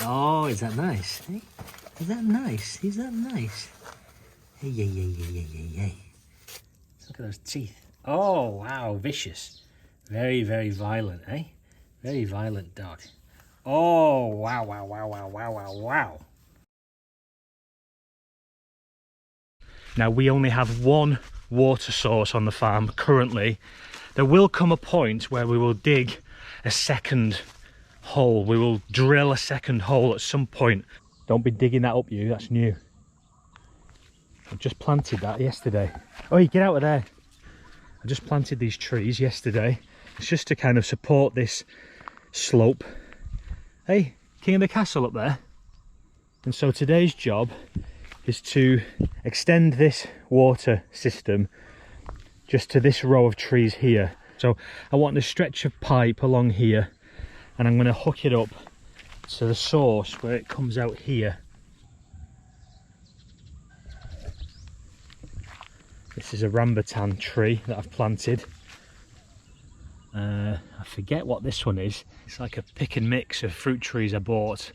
Oh, is that nice? Hey? Is that nice? Is that nice? Hey, hey, hey, hey, hey, hey, hey. Look at those teeth. Oh, wow, vicious. Very, very violent, eh? Very violent dog. Oh, wow, wow, wow, wow, wow, wow, wow. Now, we only have one water source on the farm currently. There will come a point where we will dig a second hole. We will drill a second hole at some point. Don't be digging that up, you. That's new. I just planted that yesterday. Oh, you get out of there. I just planted these trees yesterday. It's just to kind of support this slope. Hey, king of the castle up there. And so today's job is to extend this water system just to this row of trees here. So I want to stretch a pipe along here, and I'm going to hook it up to the source where it comes out here. This is a rambutan tree that I've planted. I forget what this one is. It's like a pick and mix of fruit trees I bought.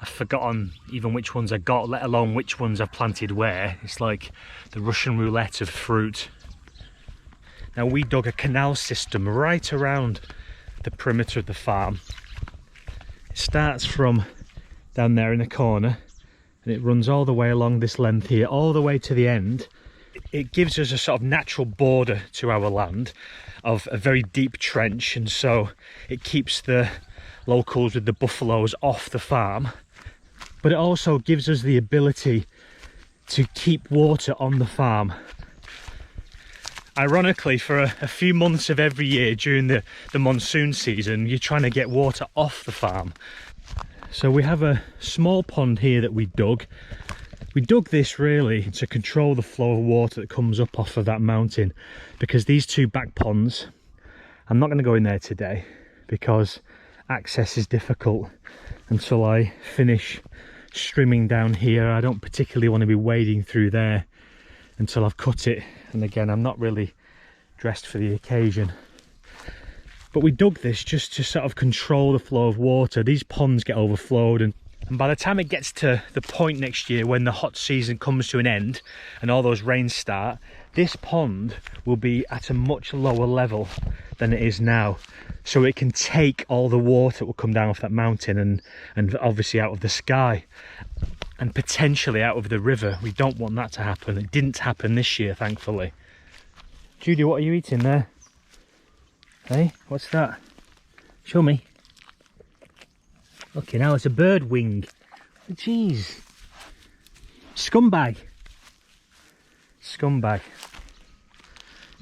I've forgotten even which ones I got, let alone which ones I've planted where. It's like the Russian roulette of fruit. Now, we dug a canal system right around the perimeter of the farm. It starts from down there in the corner and it runs all the way along this length here, all the way to the end. It gives us a sort of natural border to our land of a very deep trench, and so it keeps the locals with the buffaloes off the farm. But it also gives us the ability to keep water on the farm. Ironically, for a few months of every year during the monsoon season, you're trying to get water off the farm. So we have a small pond here that we dug. We dug this really to control the flow of water that comes up off of that mountain, because these two back ponds, I'm not going to go in there today because access is difficult until I finish streaming down here. I don't particularly want to be wading through there until I've cut it, and again, I'm not really dressed for the occasion. But we dug this just to sort of control the flow of water. These ponds get overflowed, and by the time it gets to the point next year when the hot season comes to an end and all those rains start, this pond will be at a much lower level than it is now. So it can take all the water that will come down off that mountain and obviously out of the sky and potentially out of the river. We don't want that to happen. It didn't happen this year, thankfully. Judy, what are you eating there? Hey, what's that? Show me. Okay, now it's a bird wing. Jeez. Scumbag. Scumbag.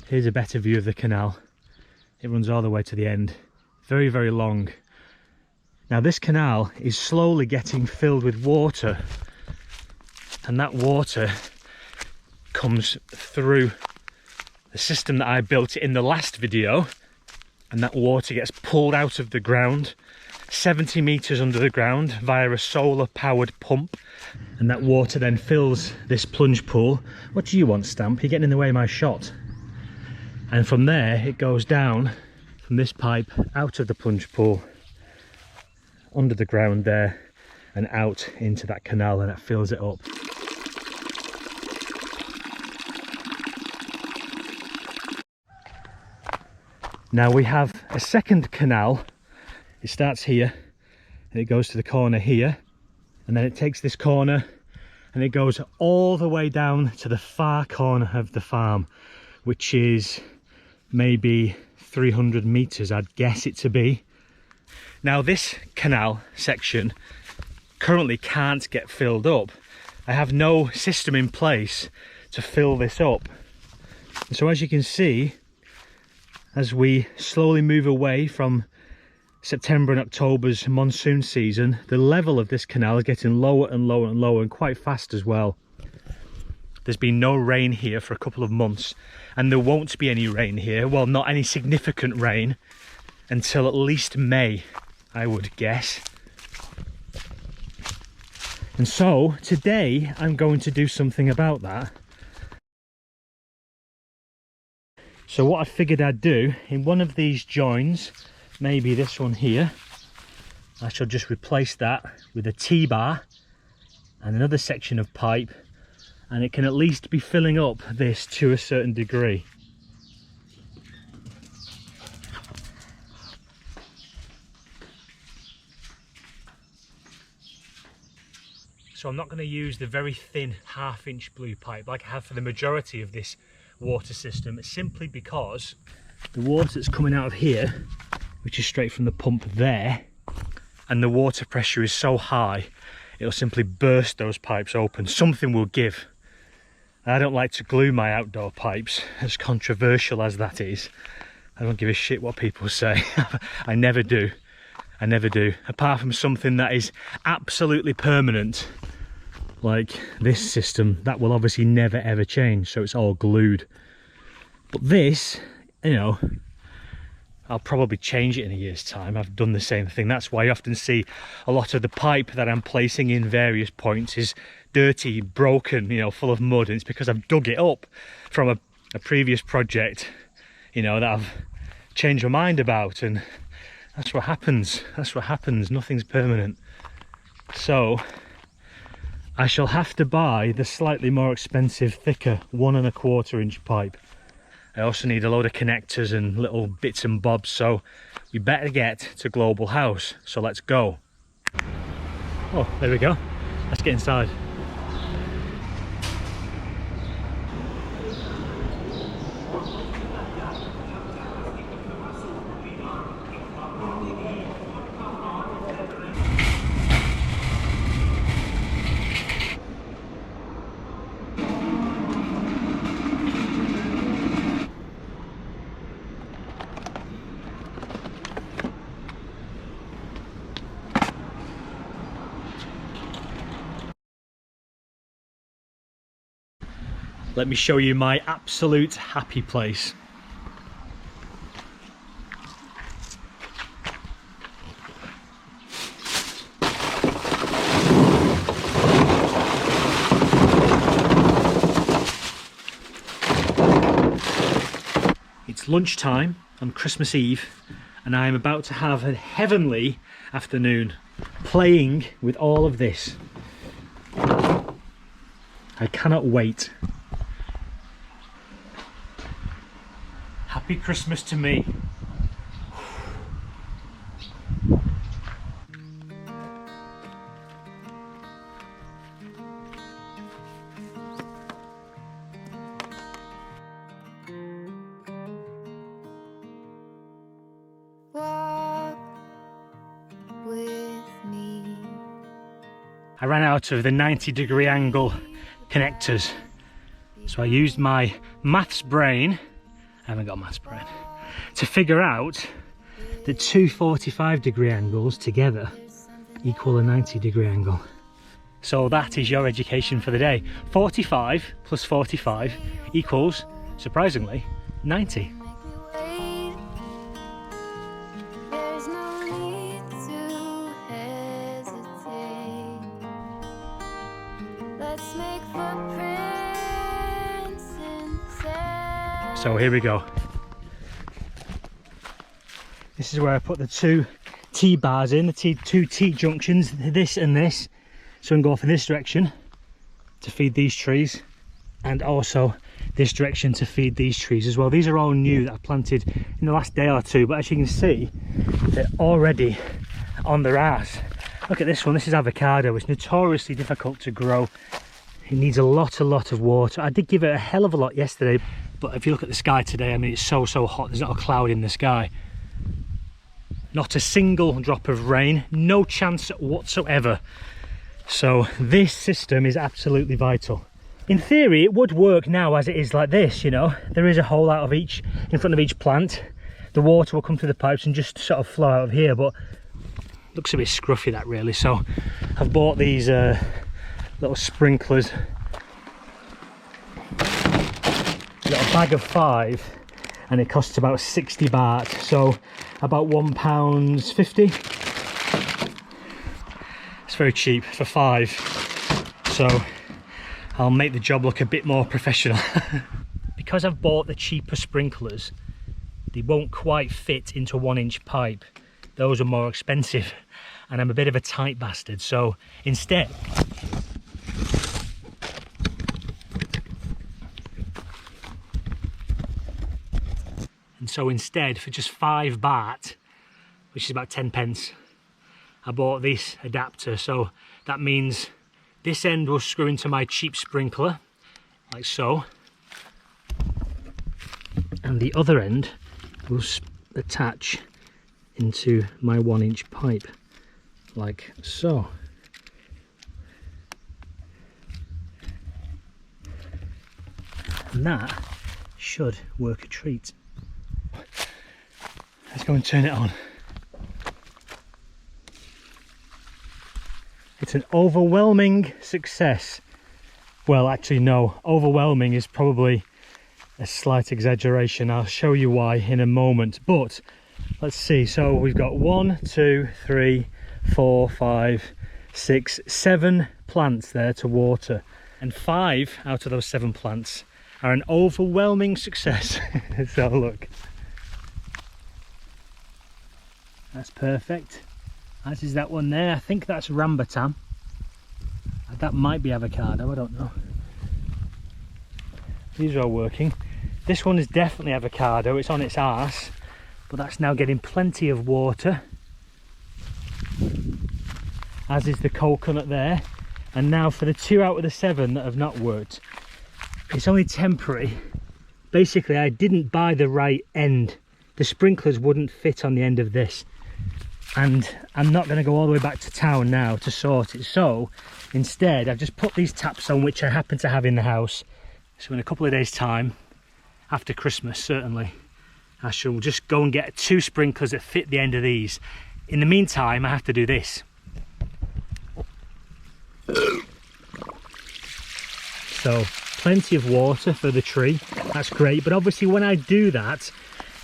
Here's a better view of the canal. It runs all the way to the end. Very, very long. Now this canal is slowly getting filled with water, and that water comes through the system that I built in the last video, and that water gets pulled out of the ground 70 meters under the ground via a solar powered pump, and that water then fills this plunge pool. What do you want, Stamp? You're getting in the way of my shot. And from there it goes down from this pipe out of the plunge pool under the ground there and out into that canal, and it fills it up. Now we have a second canal. It starts here and it goes to the corner here, and then it takes this corner and it goes all the way down to the far corner of the farm, which is maybe 300 meters, I'd guess it to be. Now this canal section currently can't get filled up. I have no system in place to fill this up. And so as you can see, as we slowly move away from September and October's monsoon season, the level of this canal is getting lower and lower and lower, and quite fast as well. There's been no rain here for a couple of months, and there won't be any rain here, well, not any significant rain, until at least May, I would guess. And so today I'm going to do something about that. So what I figured I'd do, in one of these joins, maybe this one here, I shall just replace that with a T-bar and another section of pipe, and it can at least be filling up this to a certain degree. So I'm not going to use the very thin 1/2 inch blue pipe like I have for the majority of this water system. It's simply because the water that's coming out of here, which is straight from the pump there, and the water pressure is so high, it'll simply burst those pipes open. Something will give. I don't like to glue my outdoor pipes, as controversial as that is. I don't give a shit what people say. I never do. I never do. Apart from something that is absolutely permanent, like this system, that will obviously never ever change, so it's all glued. But this, you know, I'll probably change it in a year's time. I've done the same thing. That's why you often see a lot of the pipe that I'm placing in various points is dirty, broken, you know, full of mud, and it's because I've dug it up from a previous project, you know, that I've changed my mind about, and that's what happens. That's what happens. Nothing's permanent. So I shall have to buy the slightly more expensive, thicker 1 1/4 inch pipe. I also need a load of connectors and little bits and bobs, so we better get to Global House. So let's go. Oh, there we go. Let's get inside. Let me show you my absolute happy place. It's lunchtime on Christmas Eve, and I am about to have a heavenly afternoon playing with all of this. I cannot wait. Happy Christmas to me. Walk with me. I ran out of the 90-degree angle connectors, so I used my maths brain, I haven't got maths brain, to figure out that two 45-degree angles together equal a 90-degree angle. So that is your education for the day. 45 plus 45 equals, surprisingly, 90. There's no need to hesitate. Let's make footprints in sand. So here we go. This is where I put the two T-bars in, the two T-junctions, this and this. So I can go off in this direction to feed these trees, and also this direction to feed these trees as well. These are all new that I planted in the last day or two, but as you can see, they're already on their ass. Look at this one. This is avocado. It's notoriously difficult to grow. It needs a lot of water. I did give it a hell of a lot yesterday, but if you look at the sky today, I mean, it's so hot. There's not a cloud in the sky. Not a single drop of rain, no chance whatsoever. So this system is absolutely vital. In theory, it would work now as it is like this, you know. There is a hole out of each, in front of each plant. The water will come through the pipes and just sort of flow out of here, but looks a bit scruffy, that really. So I've bought these little sprinklers. I've got a bag of 5 and it costs about 60 baht, so about £1.50. It's very cheap for 5, so I'll make the job look a bit more professional. Because I've bought the cheaper sprinklers, they won't quite fit into a 1-inch pipe. Those are more expensive, and I'm a bit of a tight bastard, so instead for just 5 baht, which is about 10 pence, I bought this adapter. So that means this end will screw into my cheap sprinkler like so, and the other end will attach into my 1-inch pipe like so. And that should work a treat. Let's go and turn it on. It's an overwhelming success. Well, actually no, overwhelming is probably a slight exaggeration. I'll show you why in a moment, but let's see. So we've got 1, 2, 3, 4, 5, 6, 7 plants there to water, and 5 out of those 7 plants are an overwhelming success. So look, that's perfect, as is that one there. I think that's rambutan. That might be avocado, I don't know. These are all working. This one is definitely avocado, it's on its arse, but that's now getting plenty of water, as is the coconut there. And now for the 2 out of the 7 that have not worked, it's only temporary. Basically, I didn't buy the right end. The sprinklers wouldn't fit on the end of this, and I'm not going to go all the way back to town now to sort it. So instead, I've just put these taps on, which I happen to have in the house. So in a couple of days' time, after Christmas certainly, I shall just go and get 2 sprinklers that fit the end of these. In the meantime, I have to do this. So plenty of water for the tree, that's great, but obviously when I do that,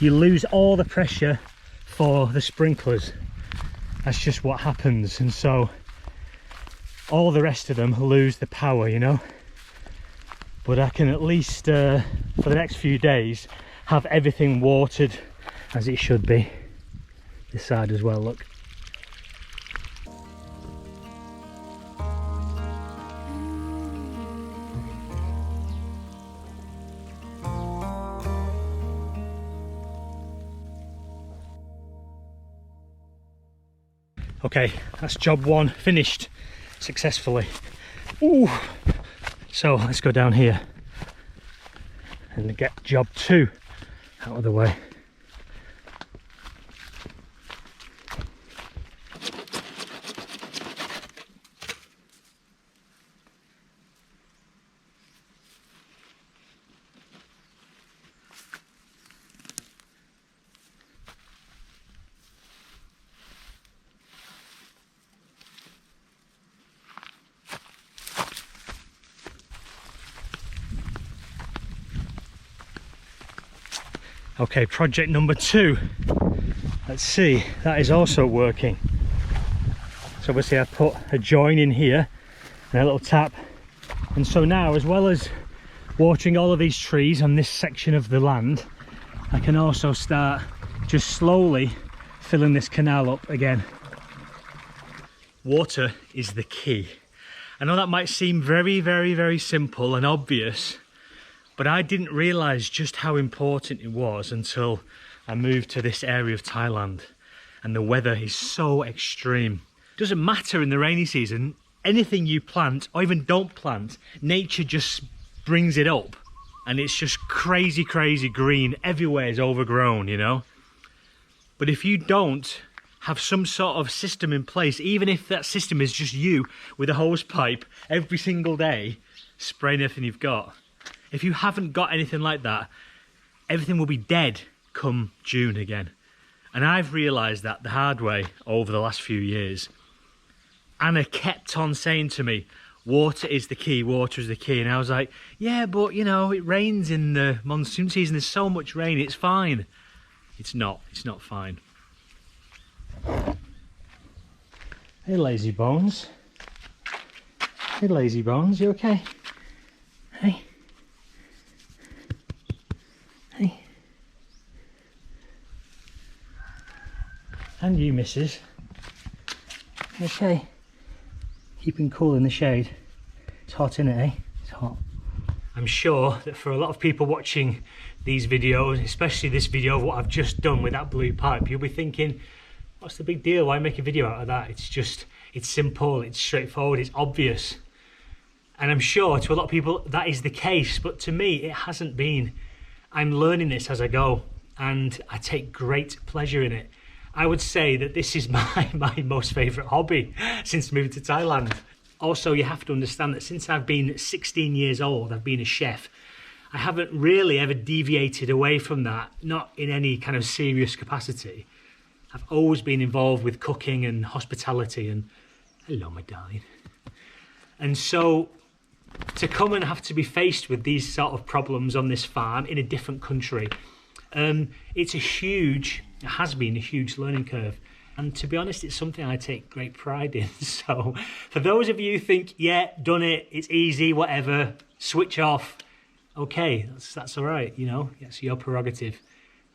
you lose all the pressure for the sprinklers. That's just what happens, and so all the rest of them lose the power, you know. But I can at least for the next few days have everything watered as it should be. This side as well, look. Okay, that's job 1 finished successfully. Ooh. So let's go down here and get job 2 out of the way. Okay, project number 2. Let's see, that is also working. So obviously I put a join in here and a little tap, and so now, as well as watering all of these trees on this section of the land, I can also start just slowly filling this canal up again. Water is the key. I know that might seem very, very, very simple and obvious, but I didn't realise just how important it was until I moved to this area of Thailand, and the weather is so extreme. It doesn't matter in the rainy season, anything you plant or even don't plant, nature just brings it up, and it's just crazy, crazy green. Everywhere is overgrown, you know. But if you don't have some sort of system in place, even if that system is just you with a hose pipe every single day spraying everything you've got, if you haven't got anything like that, everything will be dead come June again. And I've realised that the hard way over the last few years. Anna kept on saying to me, water is the key, water is the key. And I was like, yeah, but you know, it rains in the monsoon season, there's so much rain, it's fine. It's not fine. Hey, lazy bones. Hey, lazy bones, you okay? Hey. Hey. And you, missus. Okay. Keeping cool in the shade. It's hot, isn't it, eh? It's hot. I'm sure that for a lot of people watching these videos, especially this video of what I've just done with that blue pipe, you'll be thinking, what's the big deal? Why make a video out of that? It's simple, it's straightforward, it's obvious. And I'm sure to a lot of people that is the case, but to me it hasn't been. I'm learning this as I go and I take great pleasure in it. I would say that this is my most favourite hobby since moving to Thailand. Also, you have to understand that since I've been 16 years old, I've been a chef. I haven't really ever deviated away from that, not in any kind of serious capacity. I've always been involved with cooking and hospitality and, hello my darling. And so to come and have to be faced with these sort of problems on this farm in a different country, it has been a huge learning curve. And to be honest, it's something I take great pride in. So for those of you who think, yeah, done it, it's easy, whatever, switch off. Okay, that's all right, you know, it's your prerogative.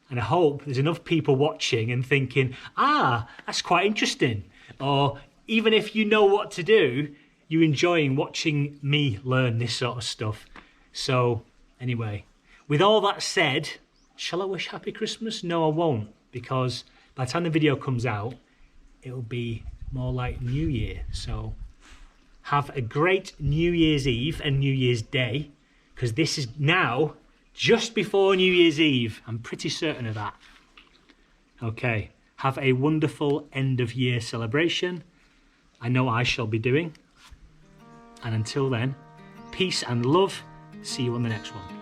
And I hope there's enough people watching and thinking, that's quite interesting. Or even if you know what to do, you're enjoying watching me learn this sort of stuff. So anyway, with all that said, shall I wish happy Christmas? No, I won't, because by the time the video comes out, it'll be more like New Year. So have a great New Year's Eve and New Year's Day, because this is now just before New Year's Eve. I'm pretty certain of that. Okay, have a wonderful end of year celebration. I know I shall be doing. And until then, peace and love. See you on the next one.